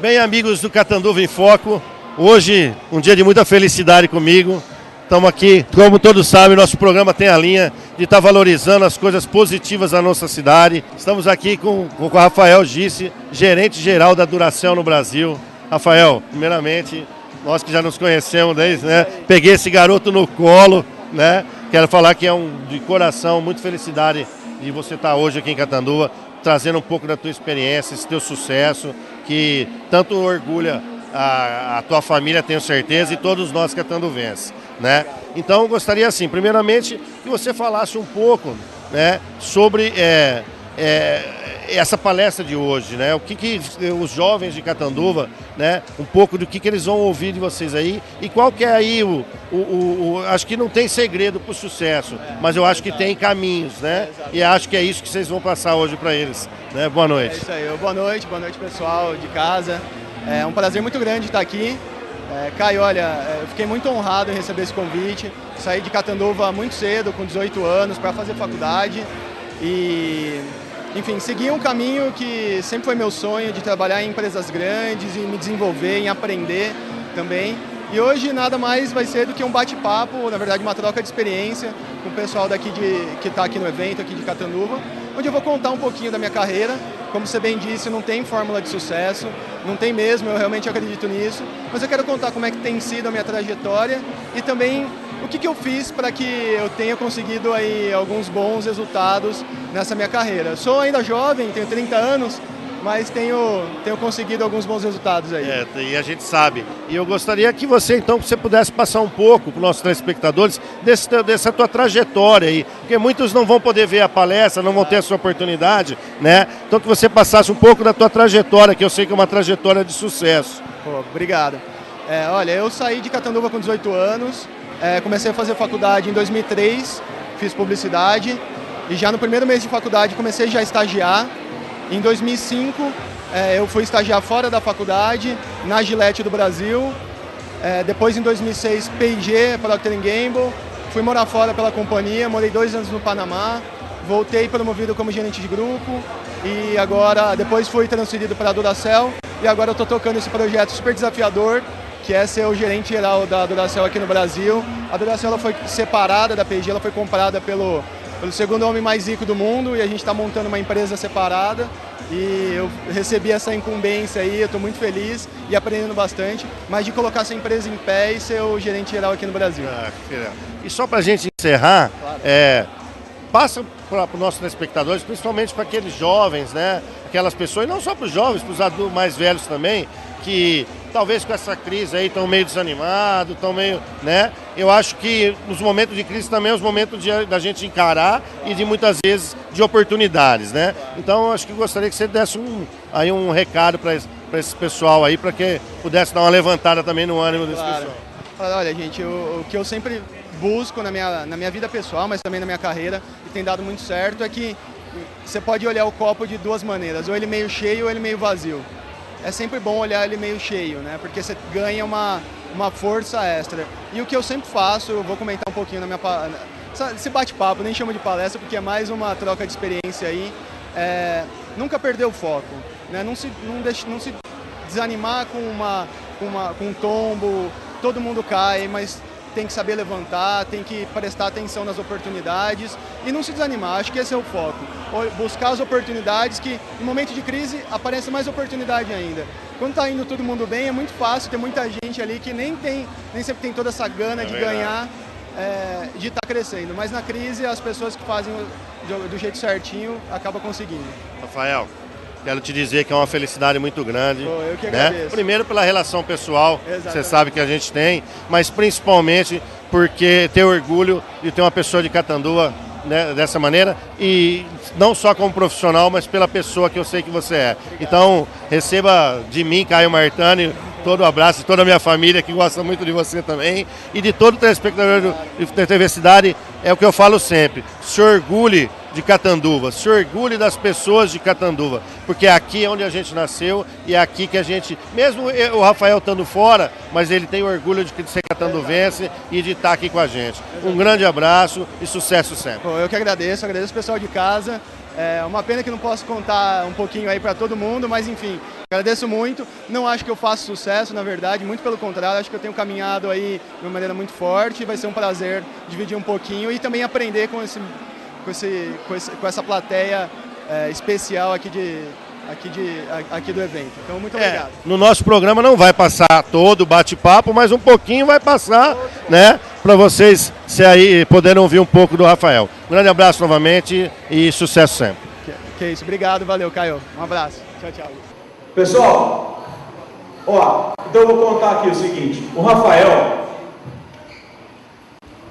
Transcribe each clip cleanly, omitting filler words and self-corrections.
Bem, amigos do Catanduva em Foco, hoje um dia de muita felicidade comigo. Estamos aqui, como todos sabem, nosso programa tem a linha de estar valorizando as coisas positivas da nossa cidade. Estamos aqui com o Rafael Gisse, gerente geral da Duracell no Brasil. Rafael, primeiramente, nós que já nos conhecemos desde, né? Peguei esse garoto no colo, né? Quero falar que é de coração, muita felicidade de você estar hoje aqui em Catanduva, trazendo um pouco da tua experiência, esse teu sucesso, que tanto orgulha a tua família, tenho certeza, e todos nós catanduvenses, né? Então, eu gostaria, assim, primeiramente, que você falasse um pouco, né, sobre essa palestra de hoje, né? O que os jovens de Catanduva, né, um pouco do que eles vão ouvir de vocês aí, e qual que é aí acho que não tem segredo para o sucesso, mas eu acho que tem caminhos, né? E acho que é isso que vocês vão passar hoje para eles, né? Boa noite. É isso aí, boa noite pessoal de casa. É um prazer muito grande estar aqui. Caio, olha, eu fiquei muito honrado em receber esse convite. Saí de Catanduva muito cedo, com 18 anos, para fazer faculdade e, enfim, segui um caminho que sempre foi meu sonho, de trabalhar em empresas grandes e me desenvolver, em aprender também. E hoje nada mais vai ser do que um bate-papo, na verdade uma troca de experiência com o pessoal daqui que está aqui no evento, aqui de Catanduva, onde eu vou contar um pouquinho da minha carreira. Como você bem disse, não tem fórmula de sucesso, não tem mesmo, eu realmente acredito nisso, mas eu quero contar como é que tem sido a minha trajetória e também o que eu fiz para que eu tenha conseguido aí alguns bons resultados nessa minha carreira. Eu sou ainda jovem, tenho 30 anos, mas tenho conseguido alguns bons resultados aí. E a gente sabe. E eu gostaria que você, então, você pudesse passar um pouco para os nossos telespectadores dessa tua trajetória aí, porque muitos não vão poder ver a palestra, não vão ter essa oportunidade, né? Então que você passasse um pouco da tua trajetória, que eu sei que é uma trajetória de sucesso. Pô, obrigado. Olha, eu saí de Catanduva com 18 anos, comecei a fazer faculdade em 2003, fiz publicidade, e já no primeiro mês de faculdade comecei já a estagiar. Em 2005, eu fui estagiar fora da faculdade, na Gillette do Brasil. Depois, em 2006, P&G, Procter & Gamble. Fui morar fora pela companhia, morei 2 anos no Panamá. Voltei promovido como gerente de grupo. E agora, depois fui transferido para a Duracell. E agora eu estou tocando esse projeto super desafiador, que é ser o gerente geral da Duracell aqui no Brasil. A Duracell ela foi separada da P&G, ela foi comprada pelo segundo homem mais rico do mundo, e a gente está montando uma empresa separada, e eu recebi essa incumbência aí, eu estou muito feliz e aprendendo bastante, mas de colocar essa empresa em pé e ser o gerente geral aqui no Brasil. E só para a gente encerrar, claro. Passa para os nossos telespectadores, principalmente para aqueles jovens, né? Aquelas pessoas, e não só para os jovens, para os adultos mais velhos também, que talvez com essa crise aí estão meio desanimados, estão meio, né? Eu acho que os momentos de crise também são os momentos da gente encarar e de muitas vezes de oportunidades, né? Então, eu acho que gostaria que você desse um recado para esse pessoal aí, para que pudesse dar uma levantada também no ânimo desse pessoal. Olha, gente, o que eu sempre busco na minha vida pessoal, mas também na minha carreira, e tem dado muito certo, é que você pode olhar o copo de duas maneiras, ou ele meio cheio ou ele meio vazio. É sempre bom olhar ele meio cheio, né? Porque você ganha uma força extra. E o que eu sempre faço, eu vou comentar um pouquinho na minha palestra, esse bate-papo, nem chamo de palestra, porque é mais uma troca de experiência aí, nunca perder o foco, né? Não se desanimar com um tombo, todo mundo cai, mas tem que saber levantar, tem que prestar atenção nas oportunidades e não se desanimar, acho que esse é o foco. Buscar as oportunidades, que em momento de crise aparece mais oportunidade ainda. Quando está indo todo mundo bem, é muito fácil, tem muita gente ali que nem sempre tem toda essa gana de ganhar, de estar crescendo. Mas na crise, as pessoas que fazem do jeito certinho acabam conseguindo. Rafael, quero te dizer que é uma felicidade muito grande. Pô, eu que agradeço. Né? Primeiro pela relação pessoal, exatamente, você sabe que a gente tem, mas principalmente porque ter orgulho de ter uma pessoa de Catanduva, né, dessa maneira, e não só como profissional, mas pela pessoa que eu sei que você é. Obrigado. Então, receba de mim, Caio Martani, todo o abraço de toda a minha família, que gosta muito de você também, e de todo o telespectador da TV Cidade. É o que eu falo sempre, se orgulhe de Catanduva, se orgulhe das pessoas de Catanduva, porque aqui é onde a gente nasceu e é aqui que a gente, mesmo o Rafael estando fora, mas ele tem orgulho de ser catanduvense e de estar aqui com a gente. Um grande abraço e sucesso sempre. Pô, eu que agradeço o pessoal de casa. É uma pena que não posso contar um pouquinho aí para todo mundo, mas enfim, Agradeço muito, não acho que eu faço sucesso, na verdade, muito pelo contrário, acho que eu tenho caminhado aí de uma maneira muito forte, vai ser um prazer dividir um pouquinho e também aprender com essa plateia especial aqui do evento. Então, muito obrigado. No nosso programa não vai passar todo o bate-papo, mas um pouquinho vai passar, né? Para vocês poderem ouvir um pouco do Rafael. Um grande abraço novamente e sucesso sempre. Que isso, obrigado, valeu, Caio. Um abraço. Tchau, tchau. Pessoal, então eu vou contar aqui o seguinte. O Rafael,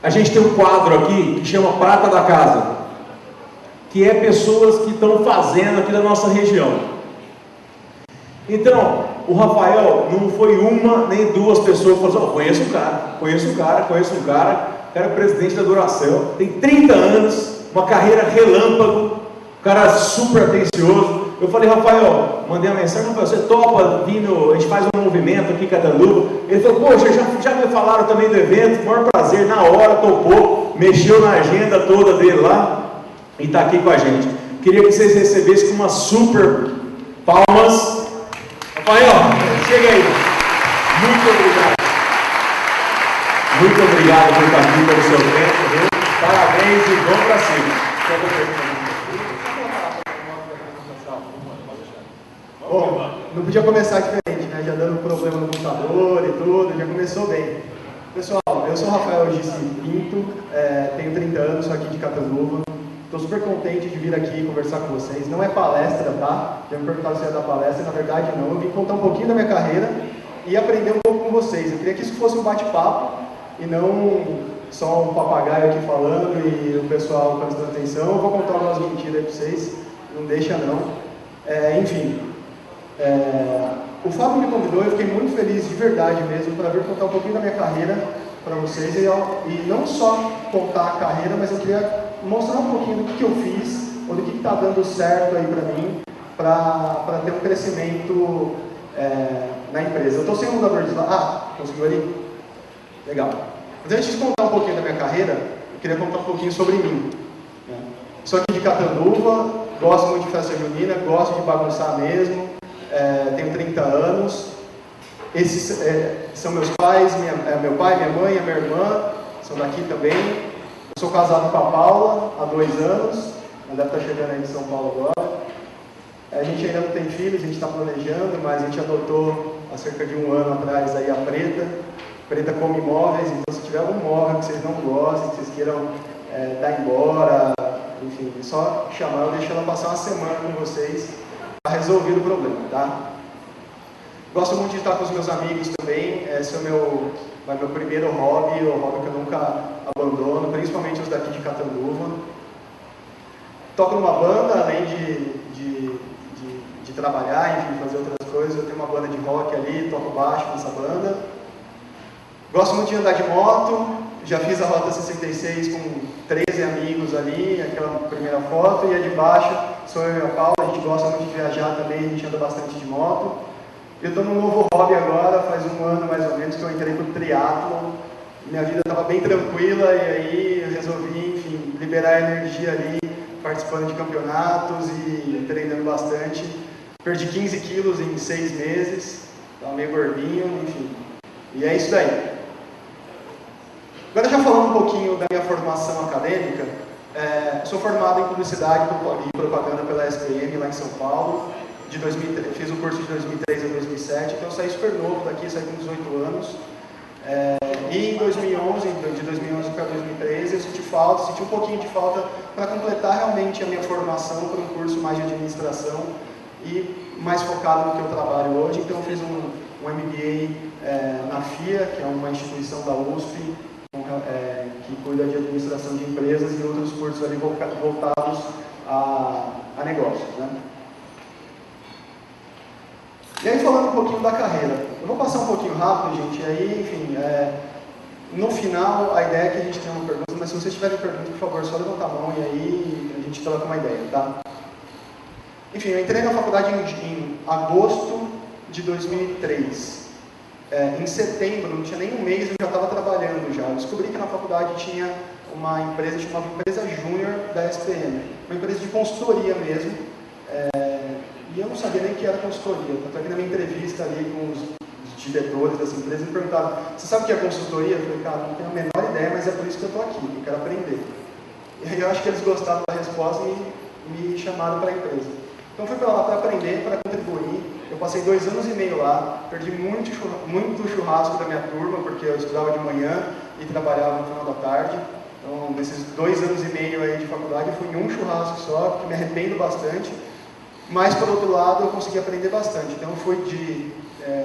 a gente tem um quadro aqui que chama Prata da Casa, que é pessoas que estão fazendo aqui na nossa região. Então, o Rafael não foi uma nem duas pessoas que falaram assim, conheço um cara, é presidente da Duracell, tem 30 anos, uma carreira relâmpago, um cara super atencioso. Eu falei, Rafael, mandei uma mensagem, Rafael, você topa vindo, a gente faz um movimento aqui em Catanduva? Ele falou, poxa, já me falaram também do evento, maior prazer, na hora, topou, mexeu na agenda toda dele lá e está aqui com a gente. Queria que vocês recebessem com umas super palmas. Rafael, chega aí. Muito obrigado. Muito obrigado por estar aqui pelo seu tempo, viu? Parabéns e vamos para cima. Bom, não podia começar diferente, né? Já dando problema no computador e tudo, já começou bem. Pessoal, eu sou Rafael Gici Pinto, tenho 30 anos, sou aqui de Catanduva. Estou super contente de vir aqui conversar com vocês. Não é palestra, tá? Já me perguntaram se ia dar palestra, na verdade não. Eu vim contar um pouquinho da minha carreira e aprender um pouco com vocês. Eu queria que isso fosse um bate-papo e não só um papagaio aqui falando e o pessoal prestando atenção. Eu vou contar umas mentiras aí para vocês, não deixa não. Enfim. O Fábio me convidou, eu fiquei muito feliz de verdade mesmo para vir contar um pouquinho da minha carreira para vocês e não só contar a carreira, mas eu queria mostrar um pouquinho do que eu fiz ou do que está dando certo aí para mim para ter um crescimento na empresa. Eu estou sem mudador de slide. Conseguiu ali? Legal. Mas antes de contar um pouquinho da minha carreira, eu queria contar um pouquinho sobre mim. Sou aqui de Catanduva, gosto muito de festa junina, gosto de bagunçar mesmo. Tenho 30 anos, esses são meus pais, meu pai, minha mãe e minha irmã, são daqui também. Eu sou casado com a Paula há 2 anos, ela deve estar chegando aí em São Paulo agora. A gente ainda não tem filhos, a gente está planejando, mas a gente adotou há cerca de 1 ano atrás aí a Preta. Preta come imóveis, então se tiver algum móvel que vocês não gostem, que vocês queiram dar embora, enfim, é só chamar, eu deixo ela passar uma semana com vocês. Está resolvido o problema, tá? Gosto muito de estar com os meus amigos também, esse é o meu primeiro hobby, o hobby que eu nunca abandono, principalmente os daqui de Catanduva. Toco numa banda, além de trabalhar, enfim, fazer outras coisas, eu tenho uma banda de rock ali, toco baixo nessa banda. Gosto muito de andar de moto, já fiz a Rota 66 com 13 amigos ali, aquela primeira foto, e a de baixo sou eu e a Paula, a gente gosta muito de viajar também, a gente anda bastante de moto. Eu estou num novo hobby agora, faz 1 ano mais ou menos que eu entrei para o triatlon. Minha vida estava bem tranquila e aí eu resolvi, enfim, liberar a energia ali, participando de campeonatos e treinando bastante. Perdi 15 quilos em 6 meses, estava meio gordinho, enfim. E é isso daí. Agora já falando um pouquinho da minha formação acadêmica, sou formado em Publicidade e Propaganda pela SPM, lá em São Paulo. Fiz o curso de 2003 a 2007, então eu saí super novo daqui, saí com 18 anos. E em 2011, de 2011 para 2013, eu senti um pouquinho de falta para completar realmente a minha formação para um curso mais de administração e mais focado no que eu trabalho hoje. Então eu fiz um MBA na FIA, que é uma instituição da USP, que cuida de administração de empresas e outros cursos ali voltados a negócios, né? E aí falando um pouquinho da carreira, eu vou passar um pouquinho rápido, gente, e aí, enfim, no final a ideia é que a gente tenha uma pergunta, mas se vocês tiverem pergunta, por favor, só levanta a mão e aí a gente troca uma ideia, tá? Enfim, eu entrei na faculdade em agosto de 2003. Em setembro, não tinha nem um mês, eu já estava trabalhando já. Eu descobri que na faculdade tinha uma empresa chamada Empresa Júnior da SPM, uma empresa de consultoria mesmo. E eu não sabia nem que era consultoria. Tanto é que na minha entrevista ali com os diretores dessa empresa me perguntaram: você sabe o que é consultoria? Eu falei: cara, não tenho a menor ideia, mas é por isso que eu estou aqui, eu quero aprender. E aí eu acho que eles gostaram da resposta e me chamaram para a empresa. Então fui para lá para aprender, para contribuir. Eu passei 2 anos e meio lá, perdi muito churrasco da minha turma, porque eu estudava de manhã e trabalhava no final da tarde. Então, nesses 2 anos e meio aí de faculdade, eu fui em um churrasco só, que me arrependo bastante. Mas, por outro lado, eu consegui aprender bastante. Então, eu fui de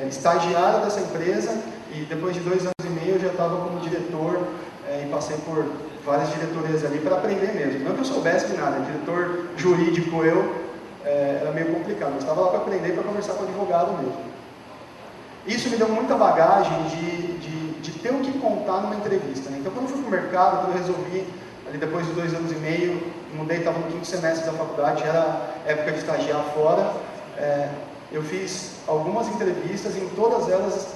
estagiário dessa empresa e depois de 2 anos e meio eu já estava como diretor e passei por várias diretorias ali para aprender mesmo. Não que eu soubesse de nada, diretor jurídico era meio complicado, mas estava lá para aprender, para conversar com o advogado mesmo. Isso me deu muita bagagem de ter o que contar numa entrevista, né? Então, quando eu fui para o mercado, quando eu resolvi, ali depois de 2 anos e meio, mudei, estava no 5º semestre da faculdade, já era época de estagiar fora, eu fiz algumas entrevistas e em todas elas,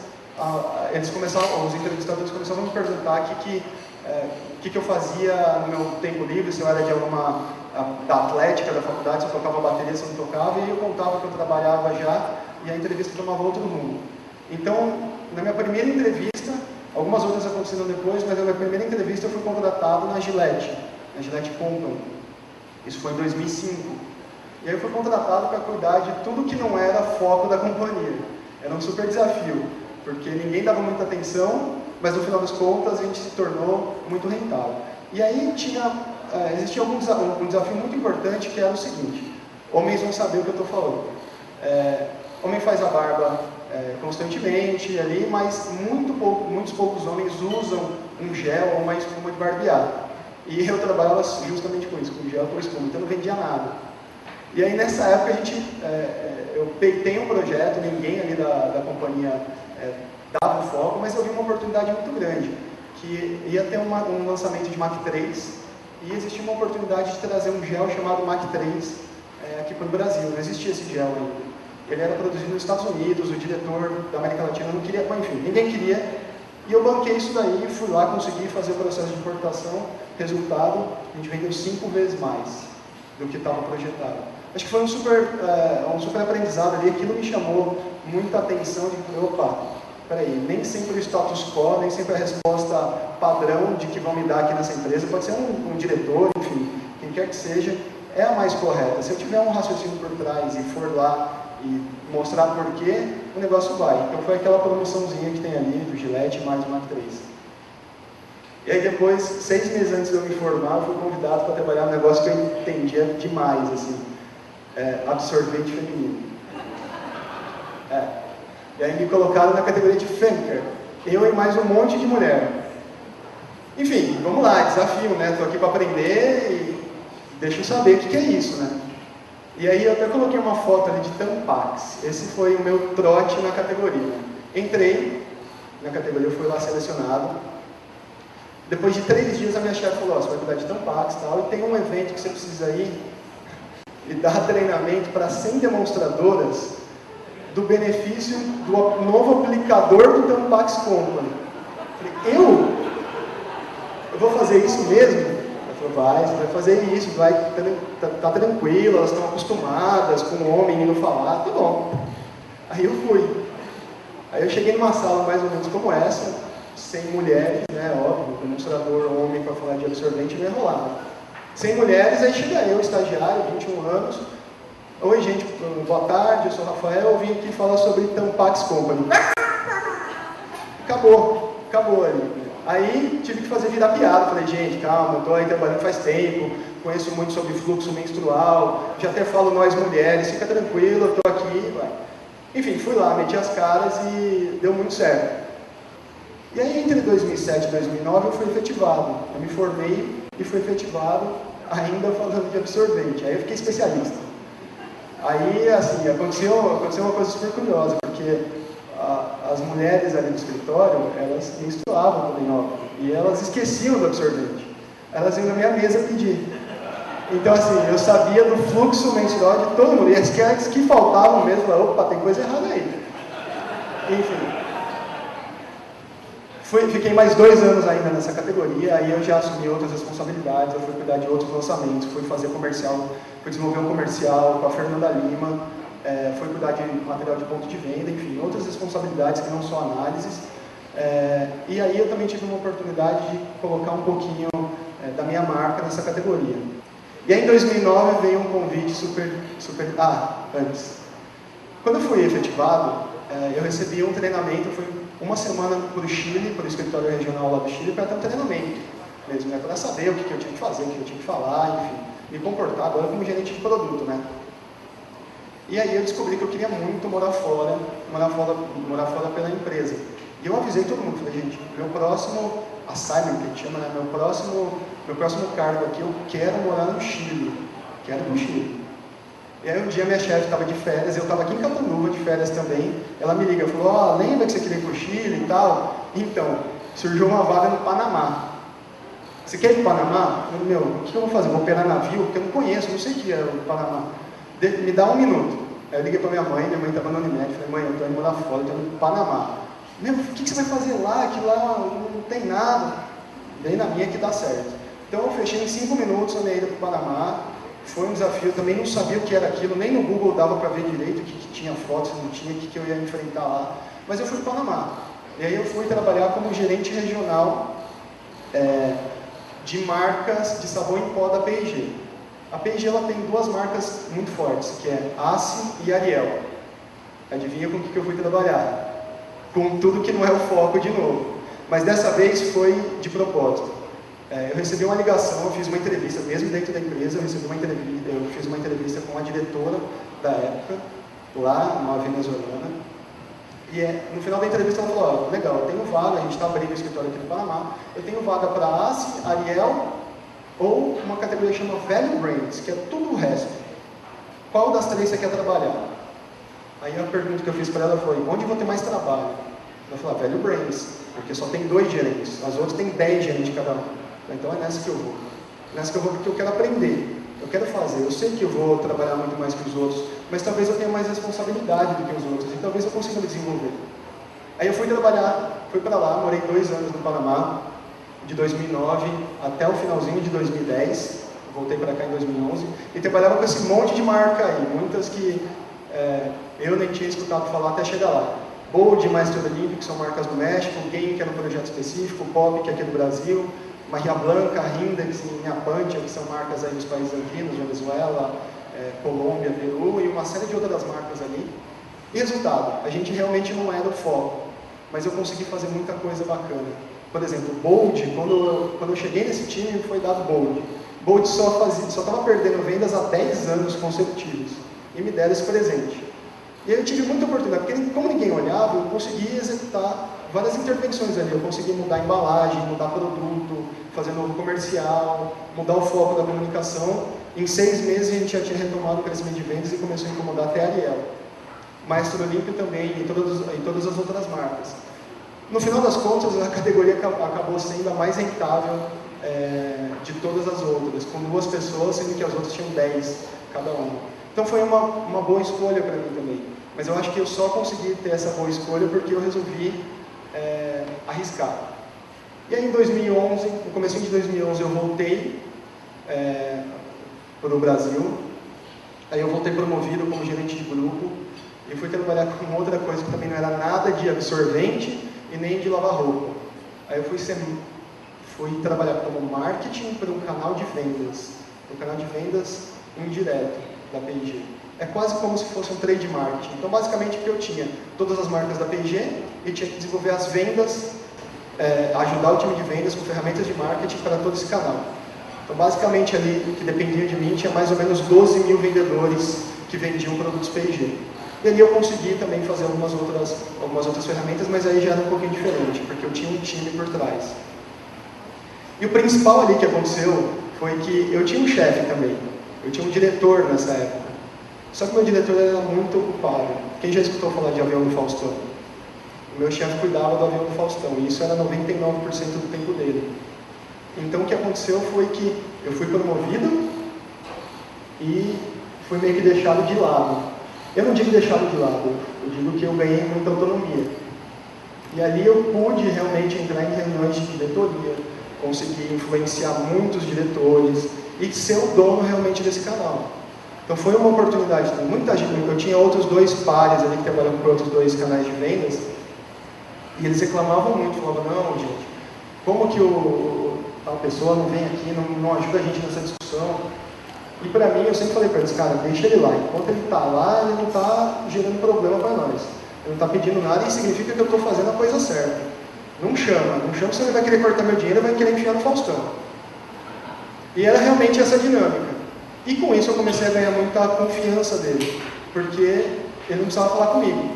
os entrevistadores começavam a me perguntar o que eu fazia no meu tempo livre, se eu era de da atlética da faculdade, se eu tocava bateria, se eu não tocava, e eu contava que eu trabalhava já, e a entrevista tomava outro rumo. Então, na minha primeira entrevista, algumas outras aconteceram depois, mas na minha primeira entrevista eu fui contratado na Gillette Company. Isso foi em 2005. E aí eu fui contratado para cuidar de tudo que não era foco da companhia. Era um super desafio, porque ninguém dava muita atenção, mas no final das contas a gente se tornou muito rentável. E aí existia um desafio muito importante, que era o seguinte: homens vão saber o que eu estou falando. Homem faz a barba constantemente ali, mas muitos poucos homens usam um gel ou uma espuma de barbear. E eu trabalhava justamente com isso, com gel ou espuma, então não vendia nada. E aí nessa época eu peitei um projeto, ninguém ali da companhia dava o foco, mas eu vi uma oportunidade muito grande, que ia ter um lançamento de Mach 3 e existia uma oportunidade de trazer um gel chamado Mach 3 aqui para o Brasil. Não existia esse gel ainda. Ele era produzido nos Estados Unidos, o diretor da América Latina não queria, enfim, ninguém queria. E eu banquei isso daí, fui lá, consegui fazer o processo de importação. Resultado, a gente vendeu 5 vezes mais do que estava projetado. Acho que foi um super aprendizado ali, aquilo me chamou muita atenção de, opa, peraí, nem sempre o status quo, nem sempre a resposta padrão de que vão me dar aqui nessa empresa, pode ser um diretor, enfim, quem quer que seja, é a mais correta. Se eu tiver um raciocínio por trás e for lá e mostrar por quê, o negócio vai. Então foi aquela promoçãozinha que tem ali, do Gillette mais o Mach 3. E aí depois, 6 meses antes de eu me formar, eu fui convidado para trabalhar num negócio que eu entendia demais, assim, absorvente feminino. E aí me colocaram na categoria de Femker, eu e mais um monte de mulher. Enfim, vamos lá, desafio, né? Estou aqui para aprender e deixa eu saber o que é isso, né? E aí eu até coloquei uma foto ali de Tampax. Esse foi o meu trote na categoria. Entrei na categoria, eu fui lá selecionado. Depois de 3 dias a minha chefe falou: você vai cuidar de Tampax e tal, e tem um evento que você precisa ir e dar treinamento para 100 demonstradoras do benefício do novo aplicador do Tampax Company. Eu falei: eu vou fazer isso mesmo? Vai, você vai fazer isso, tá tranquilo, elas estão acostumadas com o homem indo falar, tá bom. Aí eu fui. Aí eu cheguei numa sala mais ou menos como essa, sem mulheres, né, óbvio, demonstrador homem para falar de absorvente não ia rolar. Sem mulheres, aí chega eu, estagiário, 21 anos. Oi gente, boa tarde, eu sou o Rafael, eu vim aqui falar sobre Tampax Company. Acabou ali. Aí tive que fazer virar piada, falei: gente, calma, eu estou aí trabalhando faz tempo, conheço muito sobre fluxo menstrual, já até falo nós mulheres, fica tranquilo, eu estou aqui, vai. Enfim, fui lá, meti as caras e deu muito certo. E aí entre 2007 e 2009 eu fui efetivado, eu me formei e fui efetivado ainda falando de absorvente, aí eu fiquei especialista. Aí assim, aconteceu uma coisa super curiosa, porque as mulheres ali do escritório, elas menstruavam também, óbvio, e elas esqueciam do absorvente. Elas iam na minha mesa pedir. Então, assim, eu sabia do fluxo menstrual de todo mundo, e as que faltavam mesmo, opa, tem coisa errada aí. Enfim. Fiquei mais 2 anos ainda nessa categoria, aí eu já assumi outras responsabilidades, eu fui cuidar de outros lançamentos, fui fazer comercial, fui desenvolver um comercial com a Fernanda Lima, foi cuidar de material de ponto de venda, enfim, outras responsabilidades que não só análises. E aí eu também tive uma oportunidade de colocar um pouquinho da minha marca nessa categoria. E aí em 2009 veio um convite antes. Quando eu fui efetivado, eu recebi um treinamento, fui uma semana para o Chile, para o escritório regional lá do Chile, para ter um treinamento mesmo, né, para saber o que eu tinha que fazer, o que eu tinha que falar, enfim, me comportar agora como gerente de produto, né. E aí eu descobri que eu queria muito morar fora pela empresa. E eu avisei todo mundo, falei, gente, meu próximo assignment, que a gente chama, né, meu próximo cargo aqui, eu quero morar no Chile, quero ir no Chile. E aí um dia minha chefe estava de férias, eu estava aqui em Catanduva de férias também, ela me liga, falou, lembra que você queria ir para o Chile e tal? Então, surgiu uma vaga no Panamá. Você quer ir para o Panamá? Eu falei, o que eu vou fazer? Vou operar navio? Porque eu não conheço, não sei o que é o Panamá. Me dá um minuto. Aí eu liguei para minha mãe estava no Unimed, falei, mãe, eu estou indo morar fora, eu estou indo para o Panamá. O que você vai fazer lá? Que lá não tem nada. Bem na minha que dá certo. Então eu fechei em 5 minutos a minha ida para o Panamá. Foi um desafio, eu também não sabia o que era aquilo, nem no Google dava para ver direito o que tinha fotos, não tinha, o que eu ia enfrentar lá. Mas eu fui para o Panamá. E aí eu fui trabalhar como gerente regional de marcas de sabão em pó da P&G. A P&G ela tem 2 marcas muito fortes, que é Ace e Ariel. Adivinha com o que eu fui trabalhar? Com tudo que não é o foco de novo. Mas dessa vez foi de propósito. Eu recebi uma ligação, eu fiz uma entrevista, mesmo dentro da empresa, eu fiz uma entrevista com a diretora da época, lá, uma venezuelana. E no final da entrevista ela falou, legal, eu tenho vaga, a gente está abrindo o escritório aqui no Panamá, eu tenho vaga para Ace, Ariel, ou uma categoria que chama Value Brands, que é tudo o resto. Qual das 3 você quer trabalhar? Aí a pergunta que eu fiz para ela foi, onde eu vou ter mais trabalho? Ela falou, Value Brands, porque só tem 2 gerentes, as outras tem 10 gerentes cada um. Então é nessa que eu vou. Nessa que eu vou porque eu quero aprender, eu quero fazer. Eu sei que eu vou trabalhar muito mais que os outros, mas talvez eu tenha mais responsabilidade do que os outros e talvez eu consiga me desenvolver. Aí eu fui trabalhar, fui para lá, morei 2 anos no Panamá, de 2009 até o finalzinho de 2010, voltei para cá em 2011 e trabalhava com esse monte de marca aí, muitas que eu nem tinha escutado falar até chegar lá. Bold e Maestro Olímpico, que são marcas do México, Game, que era um projeto específico, Pop, que é aqui do Brasil, Maria Blanca, Rindex e Minhapantia, que são marcas aí dos países andinos, Venezuela, Colômbia, Peru e uma série de outras marcas ali. E resultado, a gente realmente não era o foco, mas eu consegui fazer muita coisa bacana. Por exemplo, Bold, quando eu cheguei nesse time, foi dado Bold. Bold só estava perdendo vendas há 10 anos consecutivos e me deram esse presente. E aí eu tive muita oportunidade, porque como ninguém olhava, eu consegui executar várias intervenções ali. Eu consegui mudar a embalagem, mudar produto, fazer novo comercial, mudar o foco da comunicação. Em 6 meses a gente já tinha retomado o crescimento de vendas e começou a incomodar até a Ariel. Maestro Olímpico também, e todas as outras marcas. No final das contas, a categoria acabou sendo a mais rentável de todas as outras, com 2 pessoas, sendo que as outras tinham 10 cada uma. Então foi uma boa escolha para mim também. Mas eu acho que eu só consegui ter essa boa escolha porque eu resolvi arriscar. E aí em 2011, no começo de 2011, eu voltei para o Brasil. Aí eu voltei promovido como gerente de grupo e fui trabalhar com outra coisa que também não era nada de absorvente e nem de lavar roupa. Aí eu fui trabalhar como marketing para um canal de vendas indireto da P&G. É quase como se fosse um trade marketing. Então, basicamente, eu tinha todas as marcas da P&G e tinha que desenvolver as vendas, ajudar o time de vendas com ferramentas de marketing para todo esse canal. Então, basicamente, ali, o que dependia de mim, tinha mais ou menos 12 mil vendedores que vendiam produtos P&G. E ali eu consegui também fazer algumas outras ferramentas, mas aí já era um pouquinho diferente, porque eu tinha um time por trás. E o principal ali que aconteceu foi que eu tinha um chefe também. Eu tinha um diretor nessa época. Só que o meu diretor era muito ocupado. Quem já escutou falar de avião do Faustão? O meu chefe cuidava do avião do Faustão, e isso era 99% do tempo dele. Então o que aconteceu foi que eu fui promovido e fui meio que deixado de lado. Eu não digo deixado de lado, eu digo que eu ganhei muita autonomia. E ali eu pude realmente entrar em reuniões de diretoria, conseguir influenciar muitos diretores e ser o dono realmente desse canal. Então foi uma oportunidade também. Muita gente, eu tinha outros 2 pares ali que trabalhavam por outros 2 canais de vendas, e eles reclamavam muito, falavam, não, gente, como que tal pessoa não vem aqui, não ajuda a gente nessa discussão? E para mim, eu sempre falei para eles, cara, deixa ele lá. Enquanto ele está lá, ele não está gerando problema para nós. Ele não está pedindo nada e significa que eu estou fazendo a coisa certa. Não chama, senão ele vai querer cortar meu dinheiro e vai querer enfiar no Faustão. E era realmente essa dinâmica. E com isso eu comecei a ganhar muita confiança dele, porque ele não precisava falar comigo.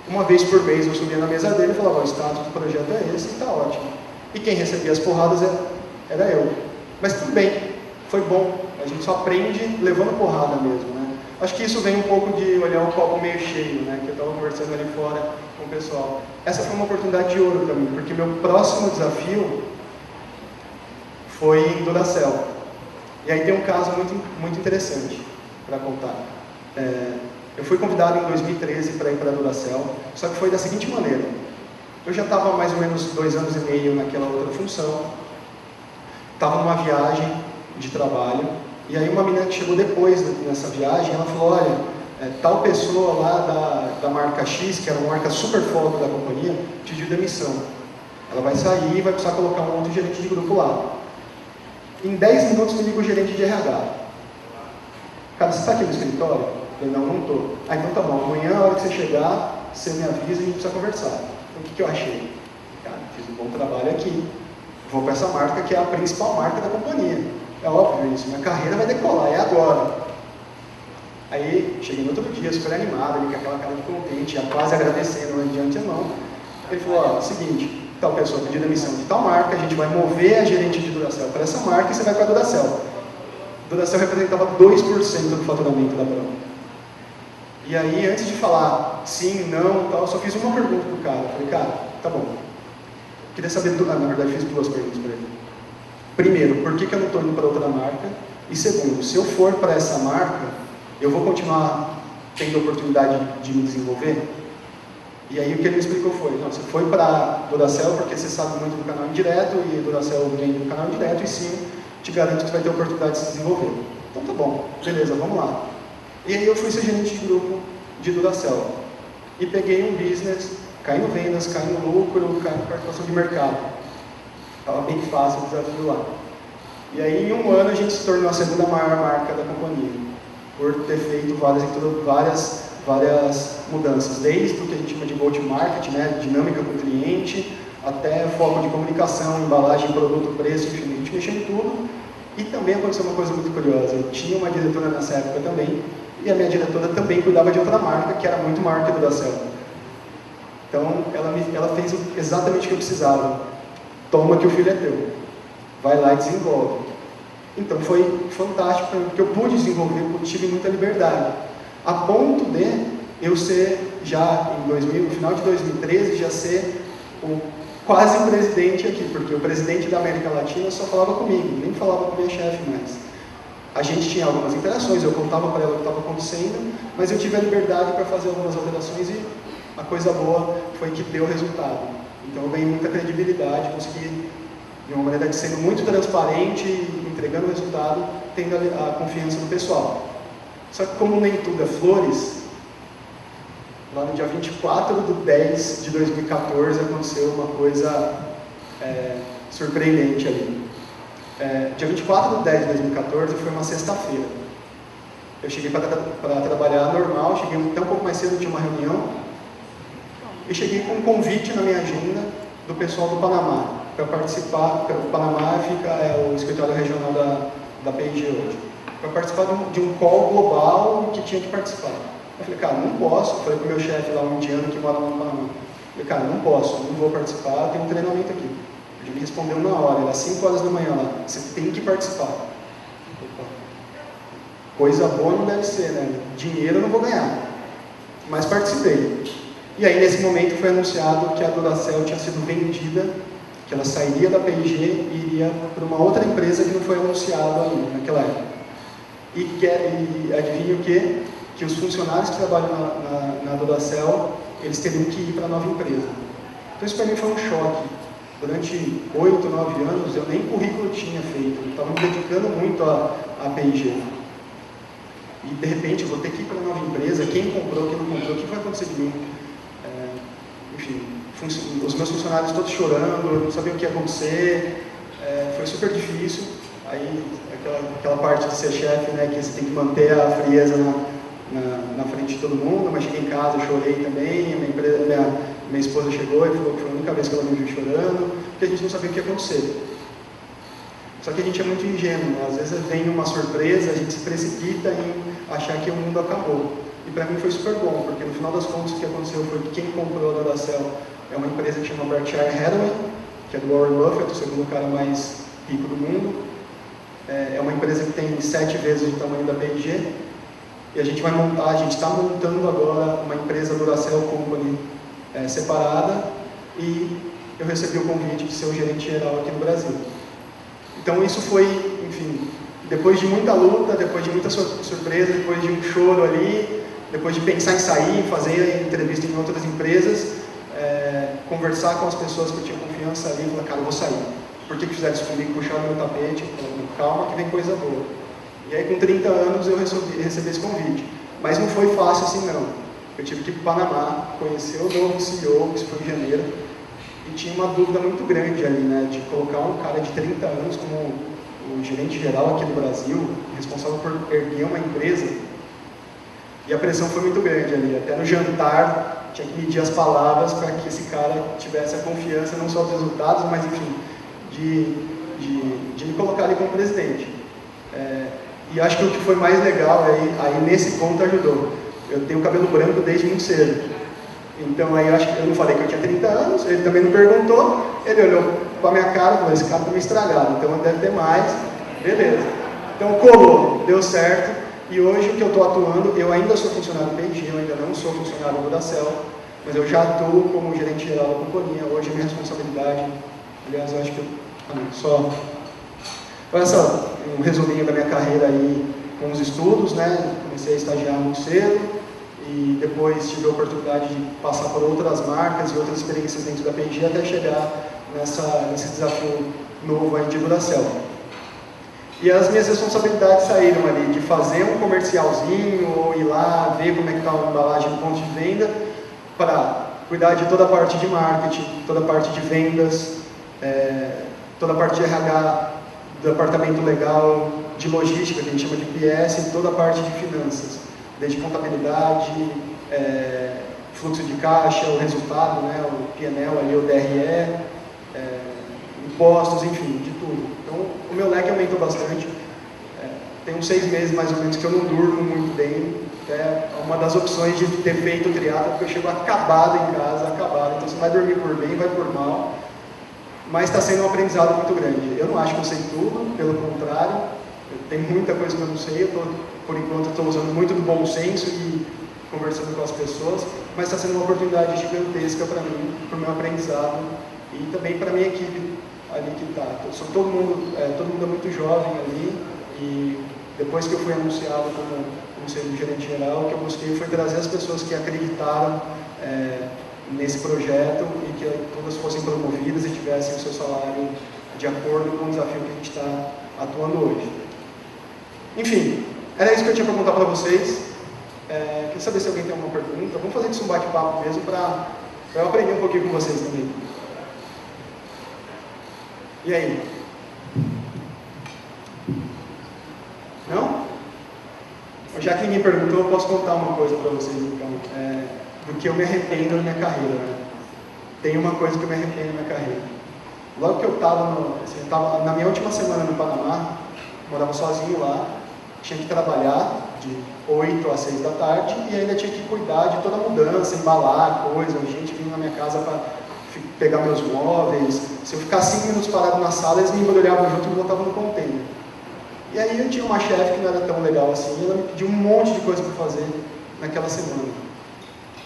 Uma vez por mês eu subia na mesa dele e falava, o status do projeto é esse e está ótimo. E quem recebia as porradas era eu. Mas tudo bem, foi bom. A gente só aprende levando porrada mesmo, né? Acho que isso vem um pouco de olhar o copo meio cheio, né? Que eu estava conversando ali fora com o pessoal. Essa foi uma oportunidade de ouro para mim, porque meu próximo desafio foi em Duracell. E aí tem um caso muito interessante para contar. Eu fui convidado em 2013 para ir para a Duracell, só que foi da seguinte maneira. Eu já estava mais ou menos 2 anos e meio naquela outra função, estava numa viagem de trabalho, e aí uma menina que chegou depois nessa viagem, ela falou, olha, tal pessoa lá da marca X, que era uma marca super foda da companhia, pediu demissão. Ela vai sair e vai precisar colocar um outro gerente de grupo lá. Em 10 minutos me liga o gerente de RH. Cara, você está aqui no escritório? Eu falei, não estou. Ah, então tá bom, amanhã, a hora que você chegar, você me avisa e a gente precisa conversar. Então o que eu achei? Cara, fiz um bom trabalho aqui. Vou para essa marca que é a principal marca da companhia. É óbvio isso, minha carreira vai decolar, é agora. Aí, cheguei no outro dia, super animado, ali, com aquela cara de contente, já quase agradecendo de antemão. Ele falou, ó, seguinte, tal pessoa pediu demissão de tal marca, a gente vai mover a gerente de Duracell para essa marca e você vai para a Duracell. Duracell representava 2% do faturamento da Brahma. E aí, antes de falar sim, não, tal, eu só fiz uma pergunta pro cara. Eu falei, cara, tá bom. Queria saber, na verdade, fiz 2 perguntas para ele. Primeiro, por que eu não estou indo para outra marca? E segundo, se eu for para essa marca, eu vou continuar tendo a oportunidade de me desenvolver? E aí o que ele me explicou foi, não, você foi para Duracell porque você sabe muito do canal indireto e Duracell vem do canal indireto e sim, te garanto que você vai ter a oportunidade de se desenvolver. Então tá bom, beleza, vamos lá. E aí eu fui ser gerente de grupo de Duracell e peguei um business, caí no vendas, caí no lucro, caí na participação de mercado. Estava bem fácil o desafio lá. E aí, em um ano, a gente se tornou a segunda maior marca da companhia, por ter feito várias mudanças, desde o que a gente chama de go-to-market, né, dinâmica com o cliente, até foco de comunicação, embalagem, produto, preço, enfim, a gente mexeu em tudo. E também aconteceu uma coisa muito curiosa, eu tinha uma diretora nessa época também, e a minha diretora também cuidava de outra marca, que era muito maior que a Duracell. Então, ela fez exatamente o que eu precisava. Toma que o filho é teu. Vai lá e desenvolve. Então foi fantástico para mim, porque eu pude desenvolver, eu tive muita liberdade. A ponto de eu ser, já no final de 2013, já ser quase o presidente aqui, porque o presidente da América Latina só falava comigo, nem falava com minha chefe mais. A gente tinha algumas interações, eu contava para ela o que estava acontecendo, mas eu tive a liberdade para fazer algumas alterações e a coisa boa foi que deu resultado. Então eu ganhei muita credibilidade, consegui, de uma maneira de sendo muito transparente, entregando o resultado, tendo a confiança do pessoal. Só que como nem tudo é flores, lá no dia 24/10/2014 aconteceu uma coisa surpreendente ali. Dia 24/10/2014 foi uma sexta-feira. Eu cheguei para trabalhar normal, cheguei até um pouco mais cedo, tinha uma reunião, e cheguei com um convite na minha agenda do pessoal do Panamá, para participar. O Panamá é o escritório regional da P&G hoje, para participar de um call global que tinha que participar. Eu falei, cara, não posso. Falei para o meu chefe lá, um indiano que mora lá no Panamá. Eu falei, cara, não posso, não vou participar, tem um treinamento aqui. Ele me respondeu na hora, era 5 horas da manhã lá, você tem que participar. Coisa boa não deve ser, né? Dinheiro eu não vou ganhar, mas participei. E aí, nesse momento, foi anunciado que a Duracell tinha sido vendida, que ela sairia da P&G e iria para uma outra empresa que não foi anunciado ainda, naquela época. E adivinha o quê? Que os funcionários que trabalham na Duracell, eles teriam que ir para a nova empresa. Então, isso para mim foi um choque. Durante 8, 9 anos, eu nem currículo tinha feito, eu estava me dedicando muito à P&G. E de repente eu vou ter que ir para uma nova empresa, quem comprou, quem não comprou, o que vai acontecer de mim? Enfim, os meus funcionários todos chorando, eu não sabia o que ia acontecer, foi super difícil. Aí aquela parte de ser chefe, né, que você tem que manter a frieza na frente de todo mundo, mas cheguei em casa, eu chorei também, minha esposa chegou e falou que foi a única vez que ela me viu chorando, porque a gente não sabia o que ia acontecer. Só que a gente é muito ingênuo, né? Às vezes vem uma surpresa, a gente se precipita em achar que o mundo acabou. E para mim foi super bom, porque no final das contas o que aconteceu foi que quem comprou a Duracell é uma empresa que chama Berkshire Hathaway, que é do Warren Buffett, o segundo cara mais rico do mundo. É uma empresa que tem 7 vezes o tamanho da P&G. E a gente está montando agora uma empresa Duracell Company separada, e eu recebi o convite de ser o gerente geral aqui no Brasil. Então isso foi, enfim, depois de muita luta, depois de muita surpresa, depois de um choro ali, depois de pensar em sair, fazer entrevista em outras empresas, conversar com as pessoas que eu tinha confiança ali, e falar, cara, eu vou sair. Por que fizeram isso comigo? Puxaram meu tapete, falaram, calma que vem coisa boa. E aí com 30 anos eu recebi esse convite. Mas não foi fácil assim não. Eu tive que ir para o Panamá, conhecer o novo CEO, que isso foi em janeiro, e tinha uma dúvida muito grande ali, né, de colocar um cara de 30 anos como o gerente geral aqui no Brasil, responsável por erguer uma empresa, e a pressão foi muito grande ali. Até no jantar, tinha que medir as palavras para que esse cara tivesse a confiança, não só dos resultados, mas enfim, de me colocar ali como presidente. E acho que o que foi mais legal, aí nesse ponto ajudou. Eu tenho cabelo branco desde muito cedo. Então aí eu não falei que eu tinha 30 anos, ele também não perguntou, ele olhou para a minha cara e falou, esse cara está meio estragado, então deve ter mais, beleza. Então colou, deu certo, e hoje o que eu estou atuando, eu ainda sou funcionário do P&G, eu ainda não sou funcionário do Duracell, mas eu já atuo como gerente geral da companhia, hoje é minha responsabilidade, aliás, eu acho que só um resuminho da minha carreira aí com os estudos, né, comecei a estagiar muito cedo, e depois tive a oportunidade de passar por outras marcas e outras experiências dentro da P&G até chegar nesse desafio novo aí de Duracell. E as minhas responsabilidades saíram ali de fazer um comercialzinho ou ir lá ver como é que está a embalagem no ponto de venda, para cuidar de toda a parte de marketing, toda a parte de vendas, toda a parte de RH, do departamento legal, de logística, que a gente chama de PS, e toda a parte de finanças, desde contabilidade, fluxo de caixa, o resultado, né, o P&L, ali, o DRE, impostos, enfim, de tudo. Então, o meu leque aumentou bastante. Tem uns 6 meses, mais ou menos, que eu não durmo muito bem. É uma das opções de ter feito o triatlo, porque eu chego acabado em casa, acabado. Então, você vai dormir por bem, vai por mal. Mas está sendo um aprendizado muito grande. Eu não acho que eu sei tudo, pelo contrário. Tem muita coisa que eu não sei. Por enquanto, estou usando muito do bom senso e conversando com as pessoas. Mas está sendo uma oportunidade gigantesca para mim, para o meu aprendizado e também para a minha equipe ali que está. Todo mundo é muito jovem ali, e depois que eu fui anunciado como sendo gerente geral, o que eu busquei foi trazer as pessoas que acreditaram nesse projeto e que todas fossem promovidas e tivessem o seu salário de acordo com o desafio que a gente está atuando hoje. Enfim, era isso que eu tinha para contar para vocês. Queria saber se alguém tem alguma pergunta. Vamos fazer isso um bate-papo mesmo para eu aprender um pouquinho com vocês também. E aí? Não? Já que ninguém perguntou, eu posso contar uma coisa para vocês, então, do que eu me arrependo na minha carreira. Né? Tem uma coisa que eu me arrependo na minha carreira. Logo que eu estava na minha última semana no Panamá, morava sozinho lá, tinha que trabalhar de 8 às 6 da tarde e ainda tinha que cuidar de toda a mudança, embalar coisa, gente vindo na minha casa para pegar meus móveis. Se eu ficar 5 minutos parado na sala, eles me embrulhavam junto e me botavam no container. E aí eu tinha uma chefe que não era tão legal assim, e ela me pediu um monte de coisa para fazer naquela semana,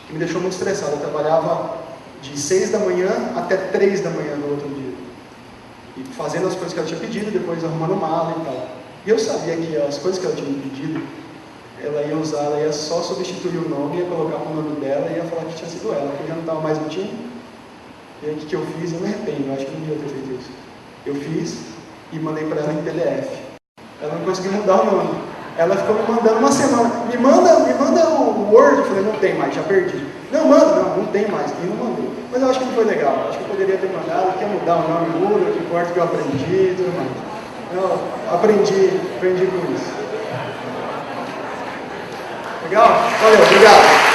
que me deixou muito estressado. Eu trabalhava de 6 da manhã até 3 da manhã no outro dia, e fazendo as coisas que ela tinha pedido, depois arrumando mala e tal. E eu sabia que as coisas que ela tinha me pedido, ela ia só substituir o nome, ia colocar o nome dela e ia falar que tinha sido ela, que eu já não estava mais no time. E aí o que eu fiz? Eu me arrependo, eu acho que eu não devia ter feito isso. Eu fiz e mandei para ela em PDF. Ela não conseguiu mudar o nome. Ela ficou me mandando uma semana. Me manda o Word. Eu falei, não tem mais, já perdi. Não, manda. Não tem mais. E não mandou. Mas eu acho que não foi legal. Acho que eu poderia ter mandado. Quer mudar o nome, muda. O que importa é que eu aprendi e tudo mais. Eu aprendi com isso. Legal? Valeu, obrigado.